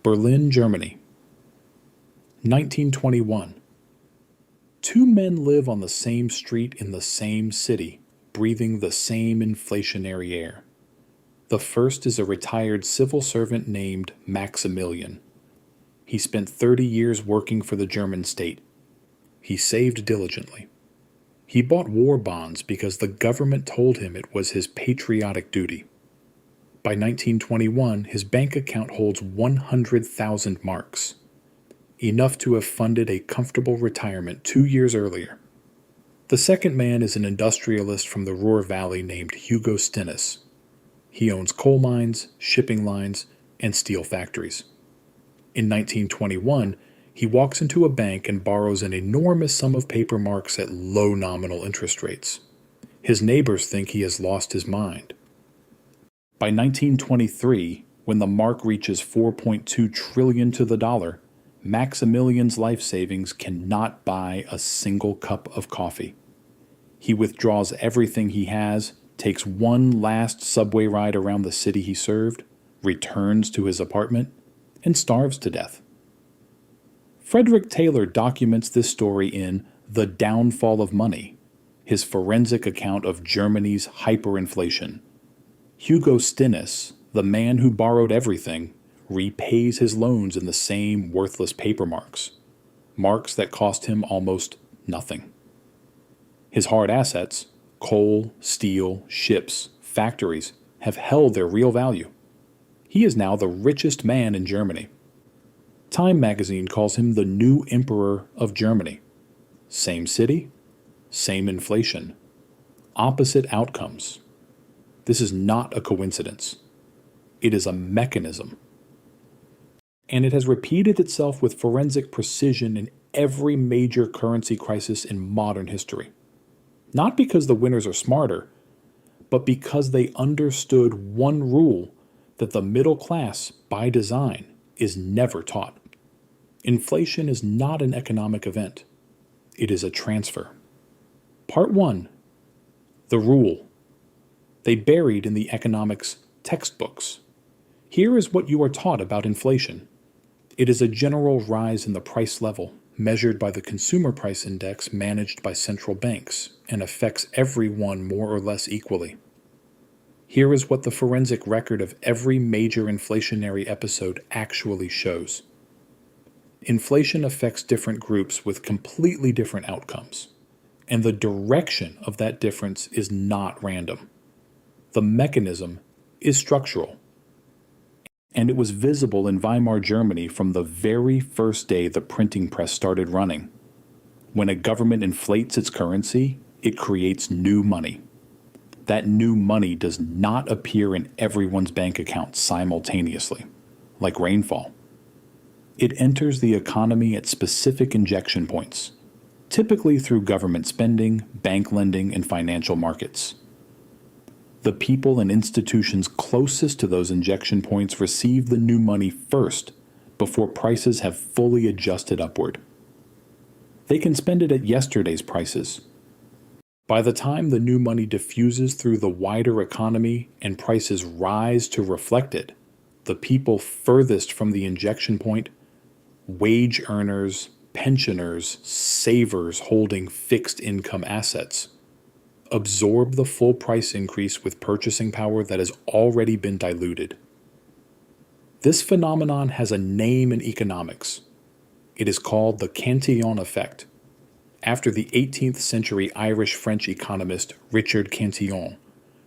Berlin, Germany. 1921. Two men live on the same street in the same city, breathing the same inflationary air. The first is a retired civil servant named Maximilian. He spent 30 years working for the German state. He saved diligently. He bought war bonds because the government told him it was his patriotic duty. By 1921, his bank account holds 100,000 marks, enough to have funded a comfortable retirement 2 years earlier. The second man is an industrialist from the Ruhr Valley named Hugo Stinnes. He owns coal mines, shipping lines, and steel factories. In 1921, he walks into a bank and borrows an enormous sum of paper marks at low nominal interest rates. His neighbors think he has lost his mind. By 1923, when the mark reaches 4.2 trillion to the dollar, Maximilian's life savings cannot buy a single cup of coffee. He withdraws everything he has, takes one last subway ride around the city he served, returns to his apartment, and starves to death. Frederick Taylor documents this story in The Downfall of Money, his forensic account of Germany's hyperinflation. Hugo Stinnes, the man who borrowed everything, repays his loans in the same worthless paper marks that cost him almost nothing. His hard assets, coal, steel, ships, factories, have held their real value. He is now the richest man in Germany. Time magazine calls him the new emperor of Germany. Same city, same inflation, opposite outcomes. This is not a coincidence. It is a mechanism. And it has repeated itself with forensic precision in every major currency crisis in modern history. Not because the winners are smarter, but because they understood one rule that the middle class, by design, is never taught. Inflation is not an economic event. It is a transfer. Part 1. The rule. They buried in the economics textbooks. Here is what you are taught about inflation. It is a general rise in the price level, measured by the consumer price index managed by central banks, and affects everyone more or less equally. Here is what the forensic record of every major inflationary episode actually shows. Inflation affects different groups with completely different outcomes, and the direction of that difference is not random. The mechanism is structural. And it was visible in Weimar Germany from the very first day the printing press started running. When a government inflates its currency, it creates new money. That new money does not appear in everyone's bank account simultaneously, like rainfall. It enters the economy at specific injection points, typically through government spending, bank lending, and financial markets. The people and institutions closest to those injection points receive the new money first, before prices have fully adjusted upward. They can spend it at yesterday's prices. By the time the new money diffuses through the wider economy and prices rise to reflect it, the people furthest from the injection point, wage earners, pensioners, savers holding fixed income assets, absorb the full price increase with purchasing power that has already been diluted. This phenomenon has a name in economics. It is called the Cantillon effect, after the 18th century Irish-French economist Richard Cantillon,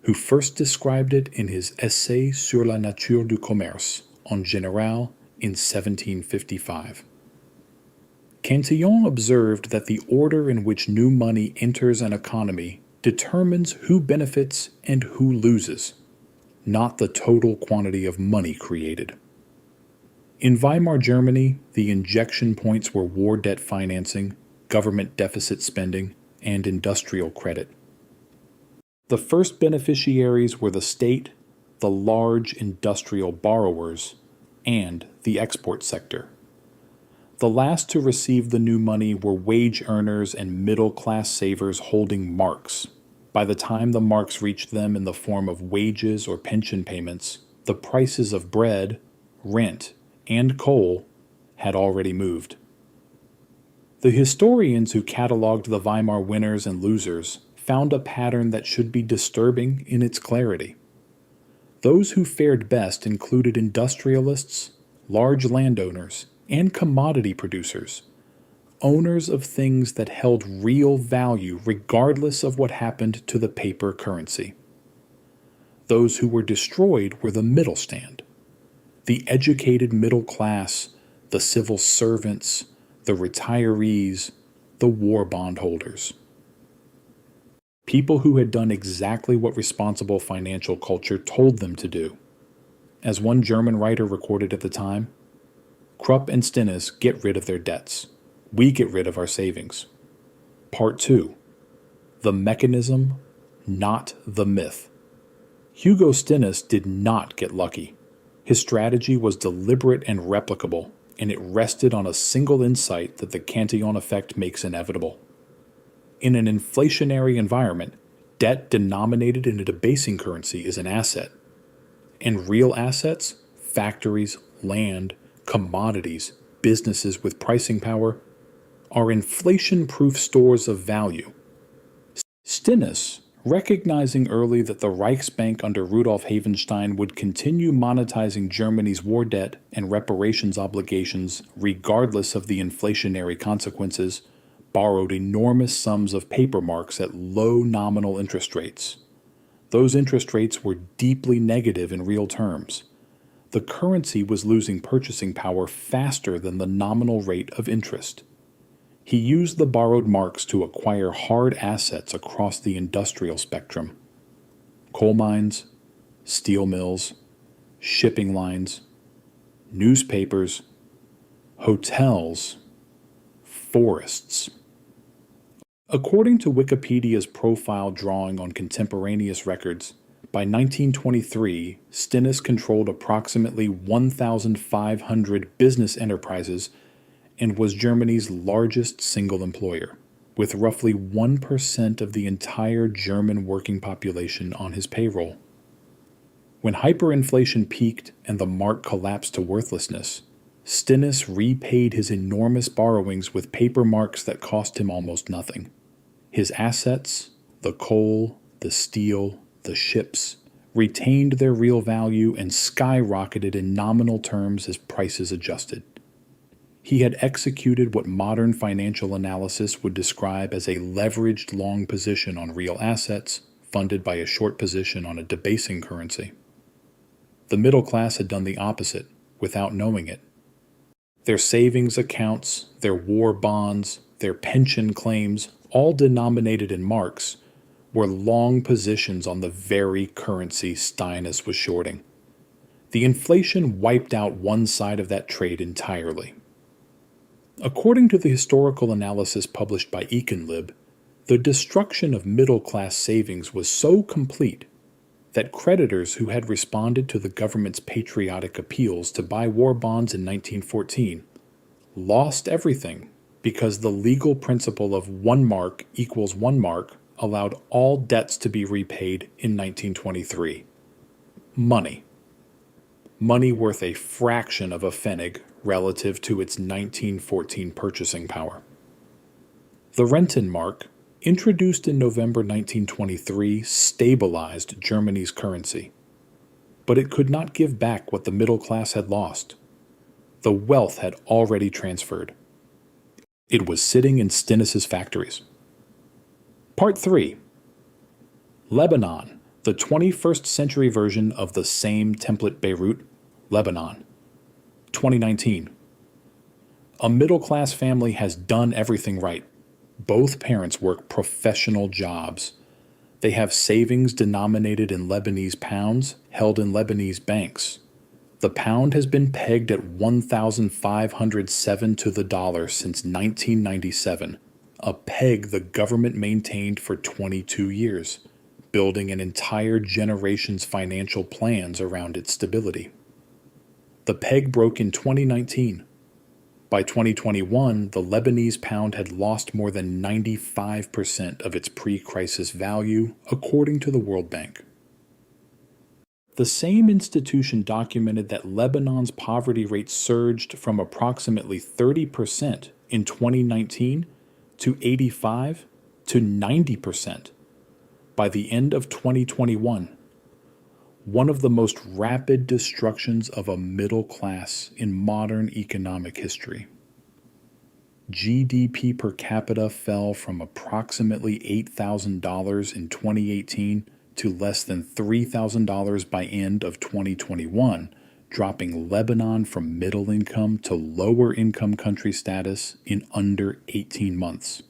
who first described it in his Essai sur la nature du commerce en général in 1755. Cantillon observed that the order in which new money enters an economy determines who benefits and who loses, not the total quantity of money created. In Weimar Germany, the injection points were war debt financing, government deficit spending, and industrial credit. The first beneficiaries were the state, the large industrial borrowers, and the export sector. The last to receive the new money were wage earners and middle-class savers holding marks. By the time the marks reached them in the form of wages or pension payments, the prices of bread, rent, and coal had already moved. The historians who cataloged the Weimar winners and losers found a pattern that should be disturbing in its clarity. Those who fared best included industrialists, large landowners, and commodity producers, owners of things that held real value regardless of what happened to the paper currency. Those who were destroyed were the middle stand, the educated middle class, the civil servants, the retirees, the war bondholders. People who had done exactly what responsible financial culture told them to do. As one German writer recorded at the time, Krupp and Stinnes get rid of their debts. We get rid of our savings. Part 2. The mechanism, not the myth. Hugo Stinnes did not get lucky. His strategy was deliberate and replicable, and it rested on a single insight that the Cantillon effect makes inevitable. In an inflationary environment, debt denominated in a debasing currency is an asset. And real assets, factories, land, commodities, businesses with pricing power, are inflation-proof stores of value. Stinnes, recognizing early that the Reichsbank under Rudolf Havenstein would continue monetizing Germany's war debt and reparations obligations regardless of the inflationary consequences, borrowed enormous sums of paper marks at low nominal interest rates. Those interest rates were deeply negative in real terms. The currency was losing purchasing power faster than the nominal rate of interest. He used the borrowed marks to acquire hard assets across the industrial spectrum: coal mines, steel mills, shipping lines, newspapers, hotels, forests. According to Wikipedia's profile drawing on contemporaneous records, by 1923, Stinnes controlled approximately 1,500 business enterprises and was Germany's largest single employer, with roughly 1% of the entire German working population on his payroll. When hyperinflation peaked and the mark collapsed to worthlessness, Stinnes repaid his enormous borrowings with paper marks that cost him almost nothing. His assets, the coal, the steel, the ships, retained their real value and skyrocketed in nominal terms as prices adjusted. He had executed what modern financial analysis would describe as a leveraged long position on real assets, funded by a short position on a debasing currency. The middle class had done the opposite, without knowing it. Their savings accounts, their war bonds, their pension claims, all denominated in marks, were long positions on the very currency Stinnes was shorting. The inflation wiped out one side of that trade entirely. According to the historical analysis published by Econlib, the destruction of middle-class savings was so complete that creditors who had responded to the government's patriotic appeals to buy war bonds in 1914 lost everything because the legal principle of 1 mark equals 1 mark allowed all debts to be repaid in 1923. Money. Money worth a fraction of a pfennig relative to its 1914 purchasing power. The Rentenmark, introduced in November 1923, stabilized Germany's currency. But it could not give back what the middle class had lost. The wealth had already transferred. It was sitting in Stinnes' factories. Part 3. Lebanon, the 21st century version of the same template Beirut, Lebanon. 2019. A middle-class family has done everything right. Both parents work professional jobs. They have savings denominated in Lebanese pounds held in Lebanese banks. The pound has been pegged at 1,507 to the dollar since 1997, a peg the government maintained for 22 years, building an entire generation's financial plans around its stability. The peg broke in 2019. By 2021, the Lebanese pound had lost more than 95% of its pre-crisis value, according to the World Bank. The same institution documented that Lebanon's poverty rate surged from approximately 30% in 2019 to 85 to 90% by the end of 2021, one of the most rapid destructions of a middle class in modern economic history. GDP per capita fell from approximately $8,000 in 2018 to less than $3,000 by end of 2021, dropping Lebanon from middle income to lower income country status in under 18 months.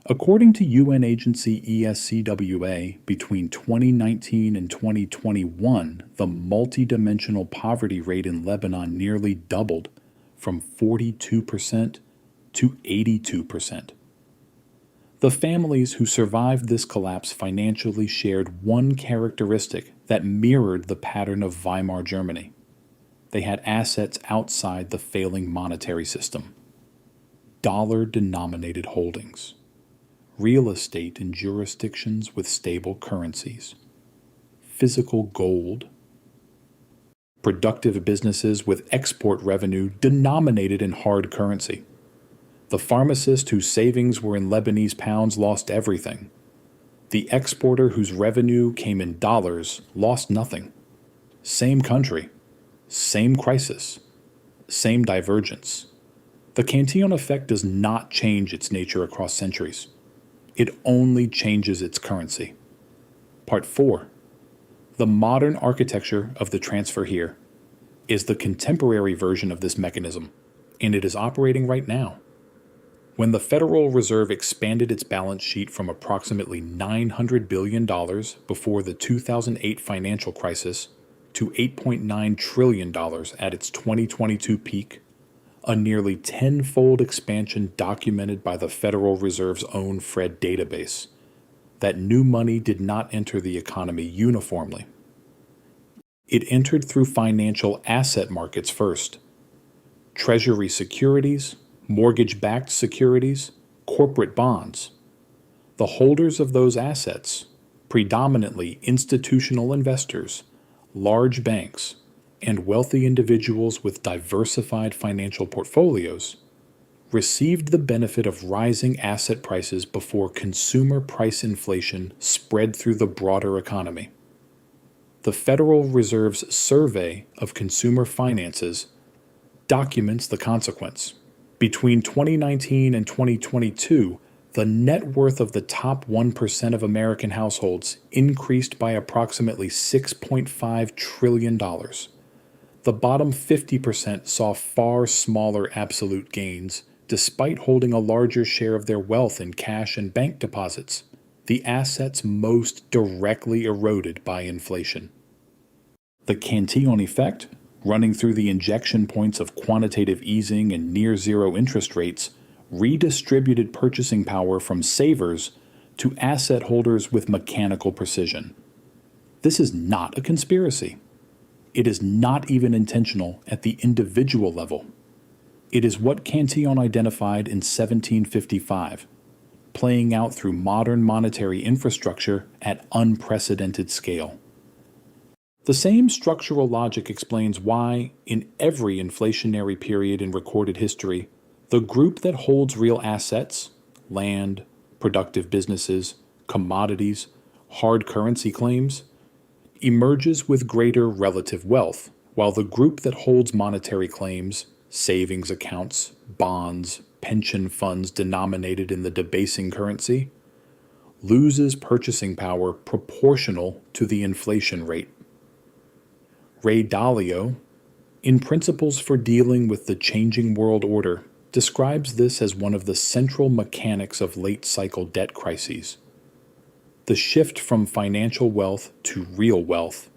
According to UN agency ESCWA, between 2019 and 2021, the multidimensional poverty rate in Lebanon nearly doubled from 42% to 82%. The families who survived this collapse financially shared one characteristic that mirrored the pattern of Weimar Germany. They had assets outside the failing monetary system. Dollar-denominated holdings, real estate in jurisdictions with stable currencies, physical gold, productive businesses with export revenue denominated in hard currency. The pharmacist whose savings were in Lebanese pounds lost everything. The exporter whose revenue came in dollars lost nothing. Same country, same crisis, same divergence. The Cantillon effect does not change its nature across centuries. It only changes its currency. Part 4. The modern architecture of the transfer here is the contemporary version of this mechanism, and it is operating right now. When the Federal Reserve expanded its balance sheet from approximately $900 billion before the 2008 financial crisis to $8.9 trillion at its 2022 peak, a nearly tenfold expansion documented by the Federal Reserve's own Fred database, that new money did not enter the economy uniformly. It entered through financial asset markets first. Treasury securities, mortgage-backed securities, corporate bonds. The holders of those assets, predominantly institutional investors, large banks, and wealthy individuals with diversified financial portfolios, received the benefit of rising asset prices before consumer price inflation spread through the broader economy. The Federal Reserve's survey of consumer finances documents the consequence. Between 2019 and 2022, the net worth of the top 1% of American households increased by approximately $6.5 trillion. The bottom 50% saw far smaller absolute gains, despite holding a larger share of their wealth in cash and bank deposits, the assets most directly eroded by inflation. The Cantillon effect, running through the injection points of quantitative easing and near-zero interest rates, redistributed purchasing power from savers to asset holders with mechanical precision. This is not a conspiracy. It is not even intentional at the individual level. It is what Cantillon identified in 1755, playing out through modern monetary infrastructure at unprecedented scale. The same structural logic explains why, in every inflationary period in recorded history, the group that holds real assets, land, productive businesses, commodities, hard currency claims, emerges with greater relative wealth, while the group that holds monetary claims, savings accounts, bonds, pension funds denominated in the debasing currency, loses purchasing power proportional to the inflation rate. Ray Dalio, in Principles for Dealing with the Changing World Order, describes this as one of the central mechanics of late-cycle debt crises. The shift from financial wealth to real wealth,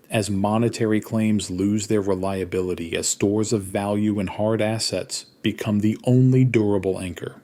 as monetary claims lose their reliability as stores of value and hard assets become the only durable anchor.